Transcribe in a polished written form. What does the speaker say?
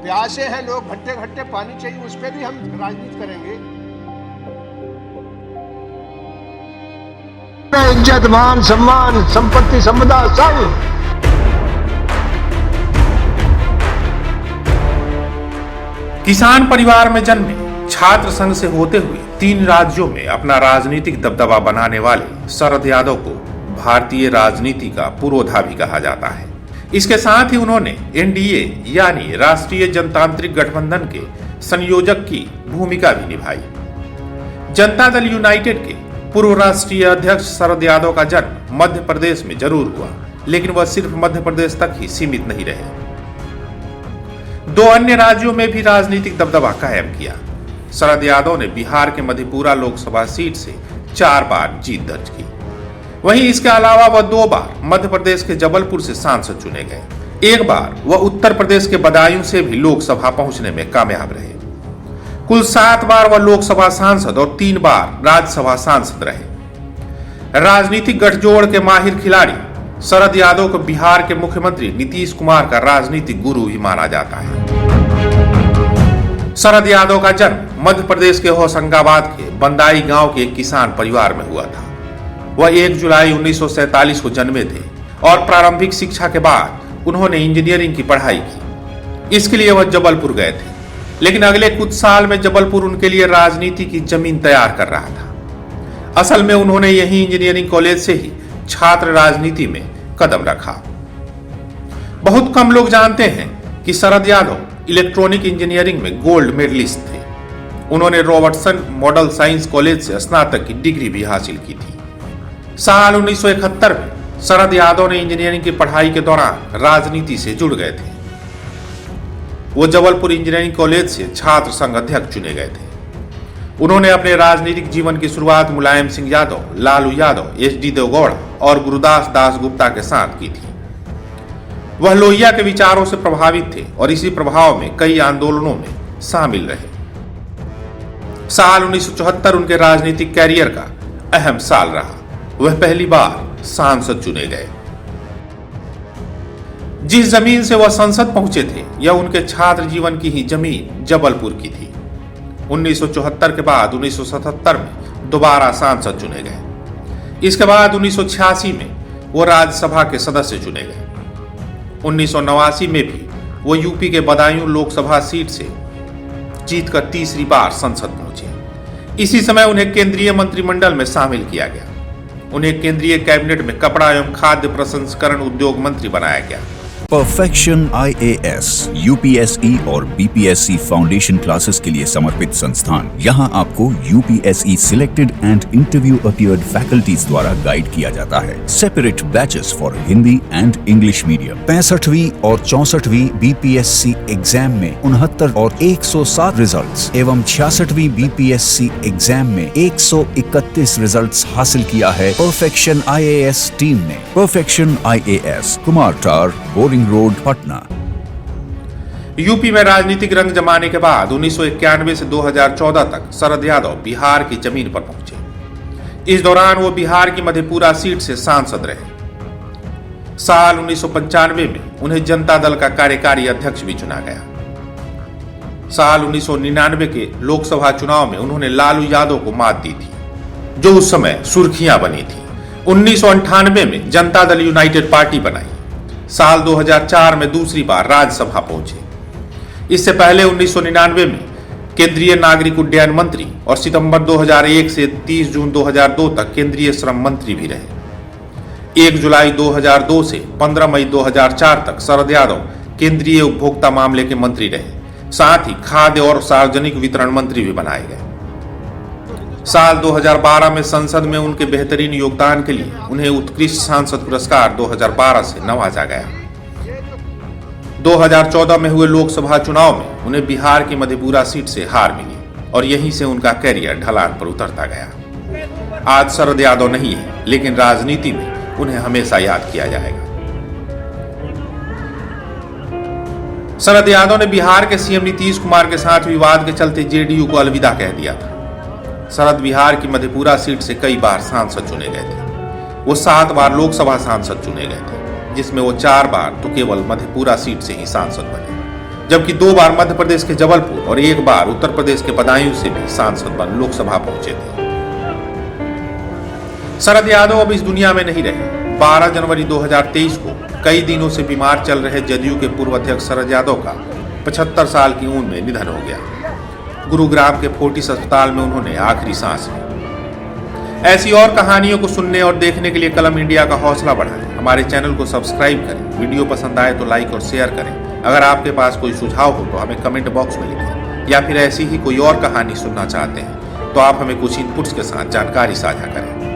प्यासे हैं लोग, घट्टे घट्टे पानी चाहिए, उस पर भी हम राजनीति करेंगे। इज्जत, मान, सम्मान, संपत्ति, संपदा सब। किसान परिवार में जन्मे, छात्र संघ से होते हुए 3 राज्यों में अपना राजनीतिक दबदबा बनाने वाले शरद यादव को भारतीय राजनीति का पुरोधा भी कहा जाता है। इसके साथ ही उन्होंने एनडीए यानी राष्ट्रीय जनतांत्रिक गठबंधन के संयोजक की भूमिका भी निभाई। जनता दल यूनाइटेड के पूर्व राष्ट्रीय अध्यक्ष शरद यादव का जन्म मध्य प्रदेश में जरूर हुआ, लेकिन वह सिर्फ मध्य प्रदेश तक ही सीमित नहीं रहे। 2 अन्य राज्यों में भी राजनीतिक दबदबा कायम किया। शरद यादव ने बिहार के मधेपुरा लोकसभा सीट से 4 बार जीत दर्ज की। वहीं इसके अलावा वह 2 बार मध्य प्रदेश के जबलपुर से सांसद चुने गए। 1 बार वह उत्तर प्रदेश के बदायूं से भी लोकसभा पहुंचने में कामयाब रहे। कुल 7 बार वह लोकसभा सांसद और 3 बार राज्यसभा सांसद रहे। राजनीतिक गठजोड़ के माहिर खिलाड़ी शरद यादव को बिहार के मुख्यमंत्री नीतीश कुमार का राजनीतिक गुरु भी माना जाता है। शरद यादव का जन्म मध्य प्रदेश के होशंगाबाद के बंदाई गांव के एक किसान परिवार में हुआ था। वह 1 जुलाई 1947 को जन्मे थे और प्रारंभिक शिक्षा के बाद उन्होंने इंजीनियरिंग की पढ़ाई की। इसके लिए वह जबलपुर गए थे, लेकिन अगले कुछ साल में जबलपुर उनके लिए राजनीति की जमीन तैयार कर रहा था। असल में उन्होंने यही इंजीनियरिंग कॉलेज से ही छात्र राजनीति में कदम रखा। बहुत कम लोग जानते हैं कि शरद यादव इलेक्ट्रॉनिक इंजीनियरिंग में गोल्ड मेडलिस्ट थे। उन्होंने रॉबर्टसन मॉडल साइंस कॉलेज से स्नातक की डिग्री भी हासिल की थी। साल 1971 में शरद यादव ने इंजीनियरिंग की पढ़ाई के दौरान राजनीति से जुड़ गए थे। वो जबलपुर इंजीनियरिंग कॉलेज से छात्र संघ अध्यक्ष चुने गए थे। उन्होंने अपने राजनीतिक जीवन की शुरुआत मुलायम सिंह यादव, लालू यादव, एच.डी. देवगौड़ा और गुरुदास दासगुप्ता के साथ की थी। वह लोहिया के विचारों से प्रभावित थे और इसी प्रभाव में कई आंदोलनों में शामिल रहे। साल 1974 उनके राजनीतिक कैरियर का अहम साल रहा। वह पहली बार सांसद चुने गए। जिस जमीन से वह संसद पहुंचे थे, यह उनके छात्र जीवन की ही जमीन जबलपुर की थी। 1974 के बाद 1977 में दोबारा सांसद चुने गए। इसके बाद 1986 में वो राज्यसभा के सदस्य चुने गए। 1989 में भी वो यूपी के बदायूं लोकसभा सीट से जीतकर तीसरी बार संसद पहुंचे। इसी समय उन्हें केंद्रीय मंत्रिमंडल में शामिल किया गया। उन्हें केंद्रीय कैबिनेट में कपड़ा एवं खाद्य प्रसंस्करण उद्योग मंत्री बनाया गया। परफेक्शन IAS, UPSE और BPSC फाउंडेशन क्लासेस के लिए समर्पित संस्थान। यहाँ आपको UPSE selected and interview appeared faculties द्वारा गाइड किया जाता है। Separate batches for Hindi and English medium. 65वीं और 64वीं BPSC एग्जाम में 69 और 107 रिजल्ट्स एवं 66वीं BPSC एग्जाम में 131 रिजल्ट्स हासिल किया है परफेक्शन IAS टीम ने। परफेक्शन IAS, कुमार टार, बोरिंग रोड, पटना। यूपी में राजनीतिक रंग जमाने के बाद 1991 से 2014 तक शरद यादव बिहार की जमीन पर पहुंचे। इस दौरान वो बिहार की मधेपुरा सीट से सांसद रहे। साल 1995 में उन्हें जनता दल का कार्यकारी अध्यक्ष भी चुना गया। साल 1999 के लोकसभा चुनाव में उन्होंने लालू यादव को मात दी थी, जो उस समय सुर्खियां बनी थी। 1998 में जनता दल यूनाइटेड पार्टी बनाई। साल 2004 में दूसरी बार राज्यसभा पहुंचे। इससे पहले 1999 में केंद्रीय नागरिक उड्डयन मंत्री और सितंबर 2001 से 30 जून 2002 तक केंद्रीय श्रम मंत्री भी रहे। 1 जुलाई 2002 से 15 मई 2004 तक शरद यादव केंद्रीय उपभोक्ता मामले के मंत्री रहे। साथ ही खाद्य और सार्वजनिक वितरण मंत्री भी बनाए गए। साल 2012 में संसद में उनके बेहतरीन योगदान के लिए उन्हें उत्कृष्ट सांसद पुरस्कार 2012 से नवाजा गया। 2014 में हुए लोकसभा चुनाव में उन्हें बिहार की मधेपुरा सीट से हार मिली और यहीं से उनका कैरियर ढलान पर उतरता गया। आज शरद यादव नहीं है, लेकिन राजनीति में उन्हें हमेशा याद किया जाएगा। शरद यादव ने बिहार के सीएम नीतीश कुमार के साथ विवाद के चलते जेडीयू को अलविदा कह दिया था। शरद बिहार की मधेपुरा सीट से कई बार सांसद चुने गए थे। वो 7 बार लोकसभा सांसद चुने गए थे, जिसमें वो 4 बार तो केवल मधेपुरा सीट से ही सांसद बने। जबकि 2 बार मध्य प्रदेश के जबलपुर और 1 बार उत्तर प्रदेश के बदायूं से भी सांसद बन लोकसभा पहुंचे थे। शरद यादव अब इस दुनिया में नहीं रहे। 12 जनवरी 2023 को कई दिनों से बीमार चल रहे जदयू के पूर्व अध्यक्ष शरद यादव का 75 साल की उम्र में निधन हो गया। गुरुग्राम के फोर्टिस अस्पताल में उन्होंने आखिरी सांस ली। ऐसी और कहानियों को सुनने और देखने के लिए कलम इंडिया का हौसला बढ़ाएं। हमारे चैनल को सब्सक्राइब करें। वीडियो पसंद आए तो लाइक और शेयर करें। अगर आपके पास कोई सुझाव हो तो हमें कमेंट बॉक्स में लिखें, या फिर ऐसी ही कोई और कहानी सुनना चाहते हैं तो आप हमें कुछ इनपुट्स के साथ जानकारी साझा करें।